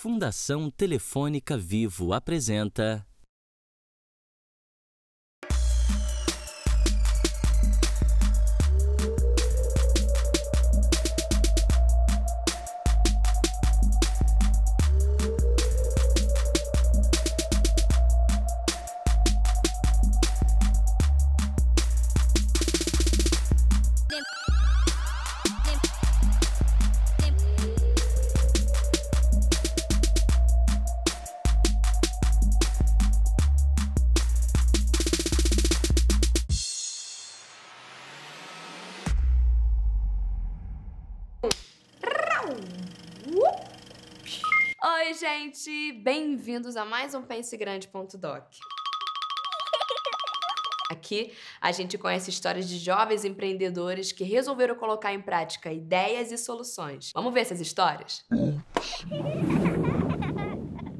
Fundação Telefônica Vivo apresenta... Oi, gente! Bem-vindos a mais um pensegrande.doc. Aqui a gente conhece histórias de jovens empreendedores que resolveram colocar em prática ideias e soluções. Vamos ver essas histórias?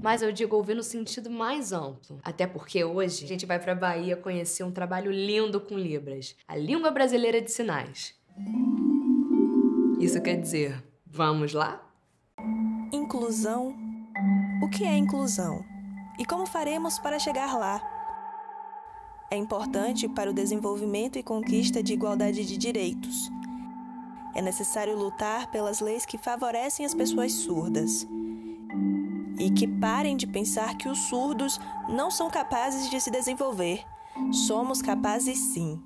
Mas eu digo ouvir no sentido mais amplo. Até porque hoje a gente vai pra Bahia conhecer um trabalho lindo com Libras. A língua brasileira de sinais. Isso quer dizer, vamos lá? Inclusão? O que é inclusão? E como faremos para chegar lá? É importante para o desenvolvimento e conquista de igualdade de direitos. É necessário lutar pelas leis que favorecem as pessoas surdas. E que parem de pensar que os surdos não são capazes de se desenvolver. Somos capazes sim.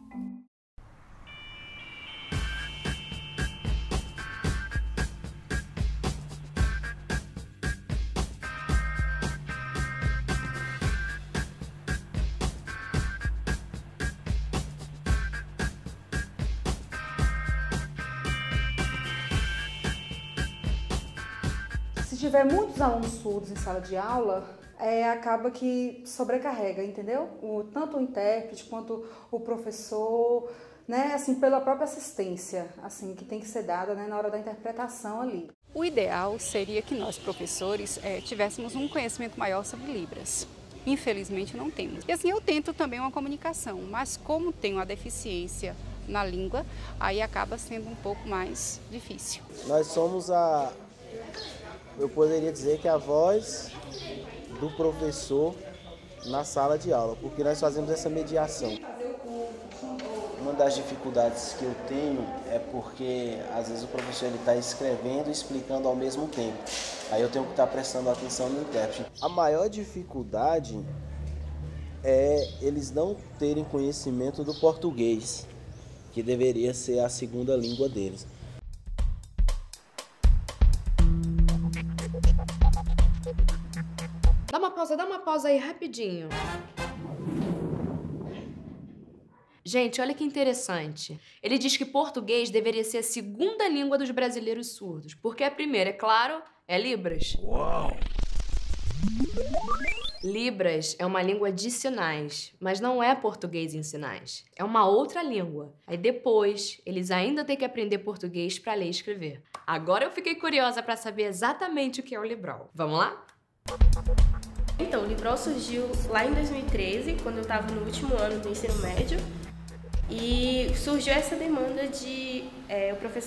Se tiver muitos alunos surdos em sala de aula, acaba que sobrecarrega, entendeu? Tanto o intérprete quanto o professor, né? Assim, pela própria assistência, assim, que tem que ser dada, né, na hora da interpretação ali. O ideal seria que nós, professores, tivéssemos um conhecimento maior sobre Libras. Infelizmente não temos. E assim, eu tento também uma comunicação, mas como tenho a deficiência na língua, aí acaba sendo um pouco mais difícil. Nós somos eu poderia dizer que a voz do professor na sala de aula, porque nós fazemos essa mediação. Uma das dificuldades que eu tenho é porque às vezes o professor está escrevendo e explicando ao mesmo tempo. Aí eu tenho que estar prestando atenção no intérprete. A maior dificuldade é eles não terem conhecimento do português, que deveria ser a segunda língua deles. Dá uma pausa aí rapidinho. Gente, olha que interessante. Ele diz que português deveria ser a segunda língua dos brasileiros surdos, porque a primeira, é claro, é Libras. Uau! Libras é uma língua de sinais, mas não é português em sinais. É uma outra língua. Aí depois, eles ainda têm que aprender português para ler e escrever. Agora eu fiquei curiosa para saber exatamente o que é o Libral. Vamos lá? Então, o Libral surgiu lá em 2013, quando eu estava no último ano do ensino médio. E surgiu essa demanda de...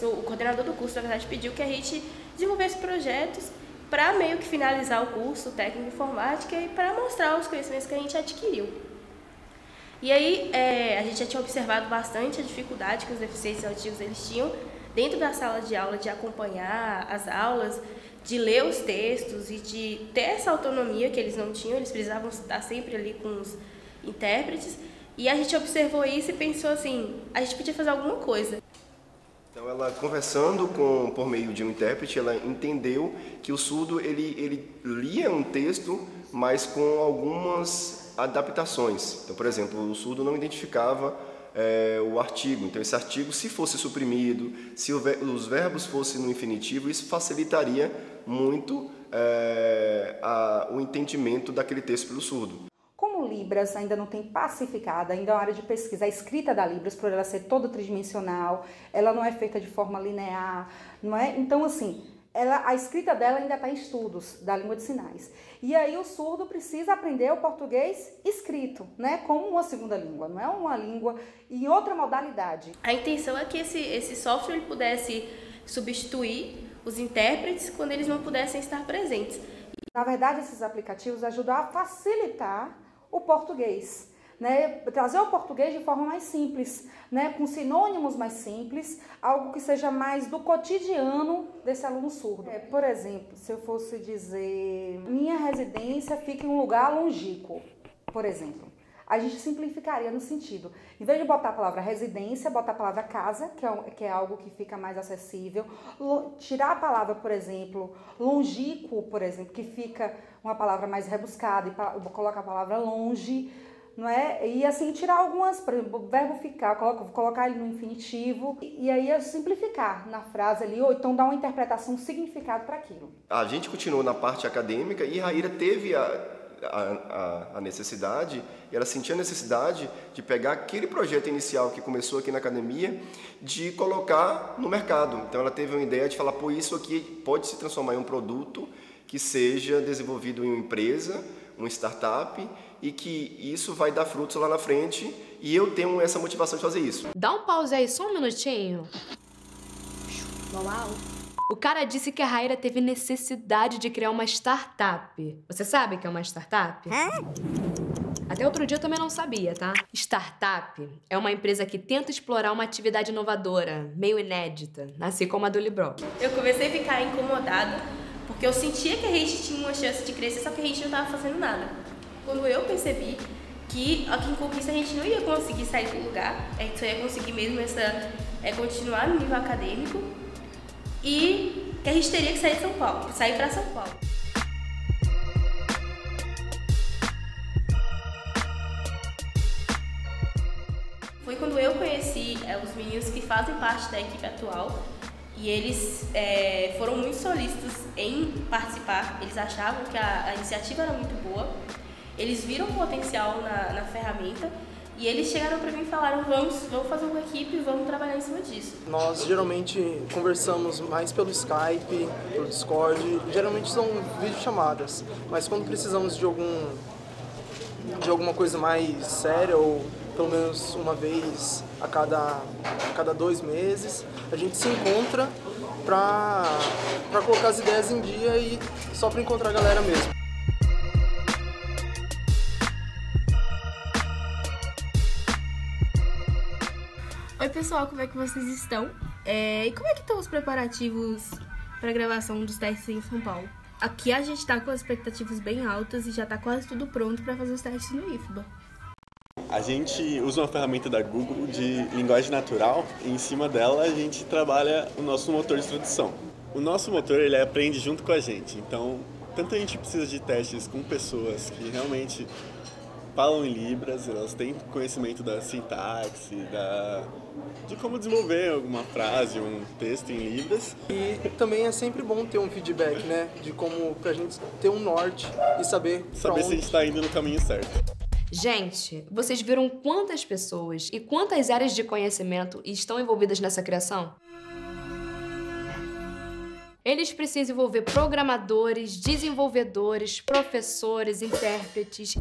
o coordenador do curso, na verdade, pediu que a gente desenvolvesse projetos para meio que finalizar o curso técnico de informática e para mostrar os conhecimentos que a gente adquiriu. E aí, a gente já tinha observado bastante a dificuldade que os deficientes auditivos eles tinham dentro da sala de aula de acompanhar as aulas, de ler os textos e de ter essa autonomia que eles não tinham, eles precisavam estar sempre ali com os intérpretes. E a gente observou isso e pensou assim, a gente podia fazer alguma coisa. Então ela conversando por meio de um intérprete, ela entendeu que o surdo ele lia um texto, mas com algumas adaptações. Então, por exemplo, o surdo não identificava o artigo. Então esse artigo, se fosse suprimido, se os verbos fossem no infinitivo, isso facilitaria muito o entendimento daquele texto pelo surdo. Como Libras ainda não tem pacificada, ainda é uma área de pesquisa, a escrita da Libras, por ela ser toda tridimensional, ela não é feita de forma linear, não é? Então, assim, a escrita dela ainda está em estudos da língua de sinais. E aí o surdo precisa aprender o português escrito, né? Como uma segunda língua, não é uma língua em outra modalidade. A intenção é que esse software pudesse substituir os intérpretes quando eles não pudessem estar presentes. Na verdade, esses aplicativos ajudam a facilitar o português, né? Trazer o português de forma mais simples, né? Com sinônimos mais simples, algo que seja mais do cotidiano desse aluno surdo. Por exemplo, se eu fosse dizer, minha residência fica em um lugar longínquo, por exemplo. A gente simplificaria no sentido, em vez de botar a palavra residência, botar a palavra casa, que é algo que fica mais acessível, tirar a palavra, por exemplo, longínquo, por exemplo, que fica uma palavra mais rebuscada, e colocar a palavra longe, não é? E assim, tirar algumas, por exemplo, o verbo ficar, colocar ele no infinitivo, e aí é simplificar na frase ali, ou então dar uma interpretação, um significado para aquilo. A gente continuou na parte acadêmica e a Raíra teve a necessidade, ela sentia a necessidade de pegar aquele projeto inicial que começou aqui na academia, de colocar no mercado. Então ela teve uma ideia de falar, pô, isso aqui pode se transformar em um produto que seja desenvolvido em uma empresa, uma startup, e que isso vai dar frutos lá na frente, e eu tenho essa motivação de fazer isso. Dá um pause aí, só um minutinho. Uau! O cara disse que a Raíra teve necessidade de criar uma startup. Você sabe o que é uma startup? Até outro dia eu também não sabia, tá? Startup é uma empresa que tenta explorar uma atividade inovadora, meio inédita, assim como a do Libró. Eu comecei a ficar incomodada, porque eu sentia que a gente tinha uma chance de crescer, só que a gente não estava fazendo nada. Quando eu percebi que aqui em Conquista a gente não ia conseguir sair do lugar, a gente só ia conseguir mesmo continuar no nível acadêmico, e que a gente teria que sair de São Paulo, sair para São Paulo. Foi quando eu conheci os meninos que fazem parte da equipe atual, e eles foram muito solícitos em participar. Eles achavam que a iniciativa era muito boa, eles viram o potencial na ferramenta, e eles chegaram para mim e falaram, vamos fazer uma equipe e vamos trabalhar em cima disso. Nós geralmente conversamos mais pelo Skype, pelo Discord, geralmente são videochamadas, mas quando precisamos de alguma coisa mais séria, ou pelo menos uma vez a cada 2 meses, a gente se encontra para colocar as ideias em dia e só para encontrar a galera mesmo. Oi pessoal, como é que vocês estão? E como é que estão os preparativos para a gravação dos testes em São Paulo? Aqui a gente está com as expectativas bem altas e já está quase tudo pronto para fazer os testes no IFBA. A gente usa uma ferramenta da Google de linguagem natural e em cima dela a gente trabalha o nosso motor de tradução. O nosso motor ele aprende junto com a gente, então tanto a gente precisa de testes com pessoas que realmente falam em Libras, elas têm conhecimento da sintaxe, de como desenvolver alguma frase, um texto em Libras. E também é sempre bom ter um feedback, né? De como, pra gente ter um norte e saber se a gente está indo no caminho certo. Gente, vocês viram quantas pessoas e quantas áreas de conhecimento estão envolvidas nessa criação? Eles precisam envolver programadores, desenvolvedores, professores, intérpretes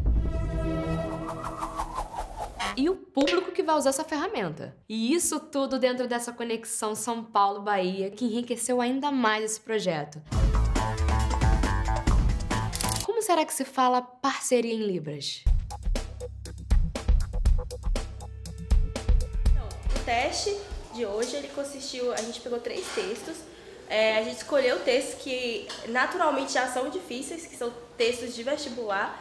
e o público que vai usar essa ferramenta. E isso tudo dentro dessa conexão São Paulo-Bahia, que enriqueceu ainda mais esse projeto. Como será que se fala parceria em Libras? O teste de hoje, ele consistiu, a gente pegou 3 textos, a gente escolheu textos que naturalmente já são difíceis, que são textos de vestibular,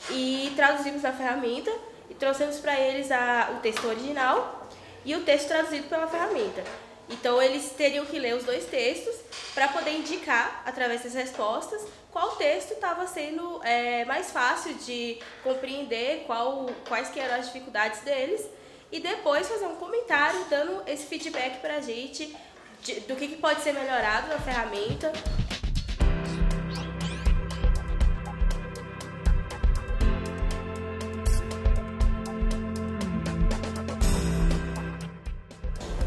e traduzimos na ferramenta e trouxemos para eles o texto original e o texto traduzido pela ferramenta. Então eles teriam que ler os 2 textos para poder indicar, através das respostas, qual texto estava sendo mais fácil de compreender, quais que eram as dificuldades deles, e depois fazer um comentário dando esse feedback para a gente do que pode ser melhorado na ferramenta.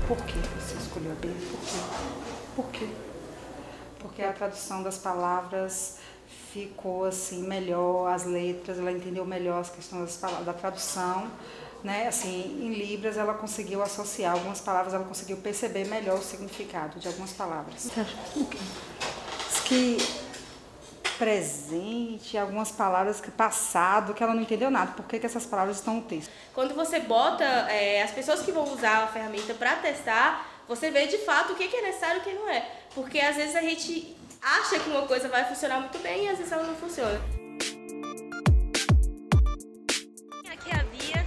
Por que você escolheu a B? Por quê? Porque a tradução das palavras ficou assim melhor, as letras, ela entendeu melhor as questões das palavras, da tradução, né? Assim, em Libras ela conseguiu associar algumas palavras, ela conseguiu perceber melhor o significado de algumas palavras. O quê? Que presente, algumas palavras que passado, que ela não entendeu nada. Por que essas palavras estão no texto? Quando você bota as pessoas que vão usar a ferramenta para testar, você vê de fato o que é necessário e o que não é. Porque às vezes a gente acha que uma coisa vai funcionar muito bem e às vezes ela não funciona. Aqui é a Bia,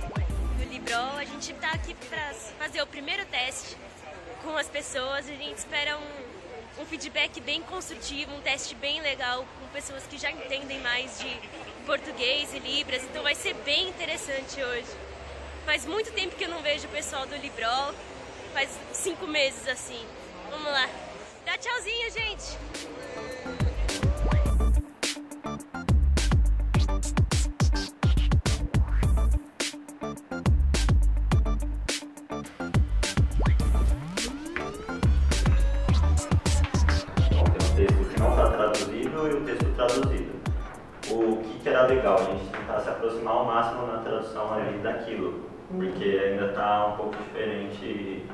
do Librol. A gente está aqui para fazer o primeiro teste com as pessoas. A gente espera um feedback bem construtivo, um teste bem legal com pessoas que já entendem mais de português e Libras. Então vai ser bem interessante hoje. Faz muito tempo que eu não vejo o pessoal do Librol, faz 5 meses assim. Vamos lá. Dá tchauzinho, gente! E o texto traduzido. O que era legal, a gente tentar se aproximar ao máximo na tradução ali daquilo, porque ainda está um pouco diferente.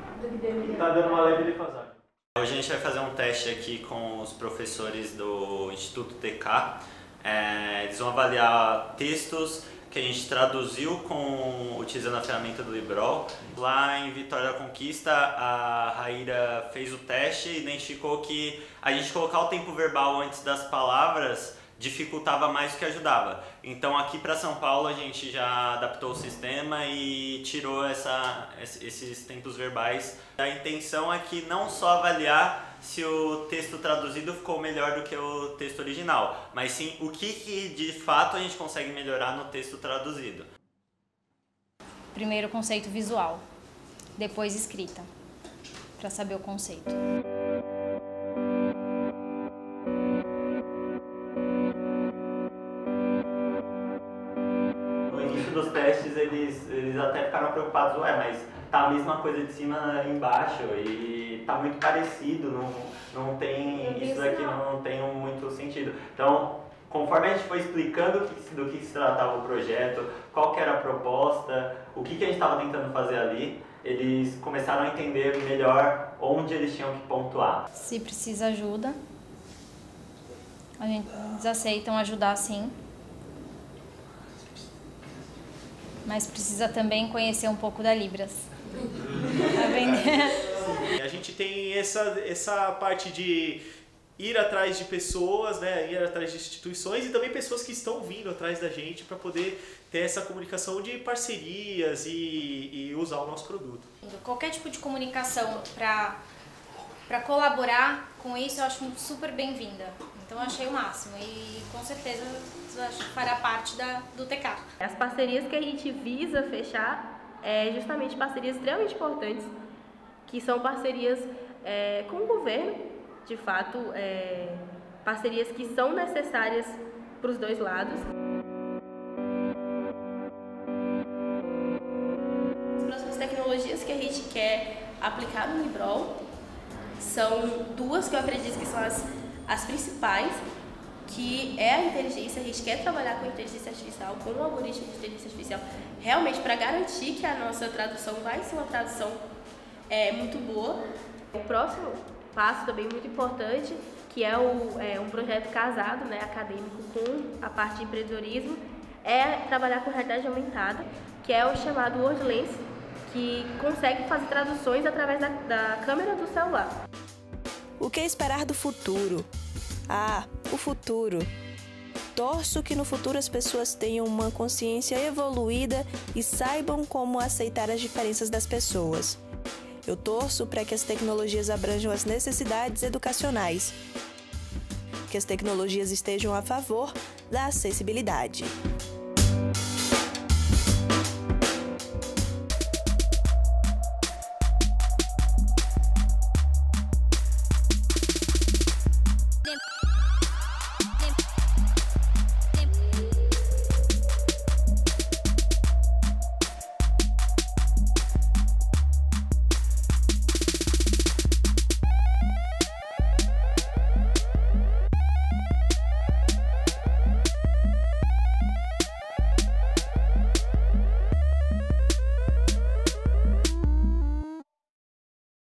Está dando uma leve defasagem. Hoje a gente vai fazer um teste aqui com os professores do Instituto TK. Eles vão avaliar textos que a gente traduziu utilizando a ferramenta do Librol. Lá em Vitória da Conquista, a Raíra fez o teste e identificou que a gente colocar o tempo verbal antes das palavras dificultava mais do que ajudava. Então aqui para São Paulo a gente já adaptou o sistema e tirou esses tempos verbais. A intenção é que não só avaliar se o texto traduzido ficou melhor do que o texto original, mas sim o que de fato a gente consegue melhorar no texto traduzido. Primeiro conceito visual, depois escrita, para saber o conceito. No início dos testes eles até ficaram preocupados, mas tá a mesma coisa de cima e embaixo e tá muito parecido, não tem isso daqui não tem muito sentido. Então, conforme a gente foi explicando do que se tratava o projeto, qual que era a proposta, o que a gente estava tentando fazer ali, eles começaram a entender melhor onde eles tinham que pontuar. Se precisa ajuda, eles aceitam ajudar sim, mas precisa também conhecer um pouco da Libras. A gente tem essa parte de ir atrás de pessoas, né, ir atrás de instituições e também pessoas que estão vindo atrás da gente para poder ter essa comunicação de parcerias e usar o nosso produto. Qualquer tipo de comunicação para colaborar com isso eu acho super bem-vinda. Então eu achei o máximo e com certeza acho que fará parte do TK. As parcerias que a gente visa fechar justamente parcerias extremamente importantes, que são parcerias com o governo, de fato, parcerias que são necessárias para os dois lados. As próximas tecnologias que a gente quer aplicar no Librol são duas que eu acredito que são as principais, que é a inteligência. A gente quer trabalhar com a inteligência artificial, com o algoritmo de inteligência artificial, realmente para garantir que a nossa tradução vai ser uma tradução muito boa. O próximo passo também muito importante, que é um projeto casado, né, acadêmico, com a parte de empreendedorismo, é trabalhar com realidade aumentada, que é o chamado WordLens, que consegue fazer traduções através da câmera do celular. O que esperar do futuro? O futuro. Torço que no futuro as pessoas tenham uma consciência evoluída e saibam como aceitar as diferenças das pessoas. Eu torço para que as tecnologias abranjam as necessidades educacionais, que as tecnologias estejam a favor da acessibilidade.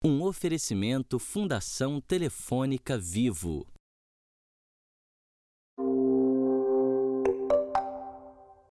Um oferecimento Fundação Telefônica Vivo.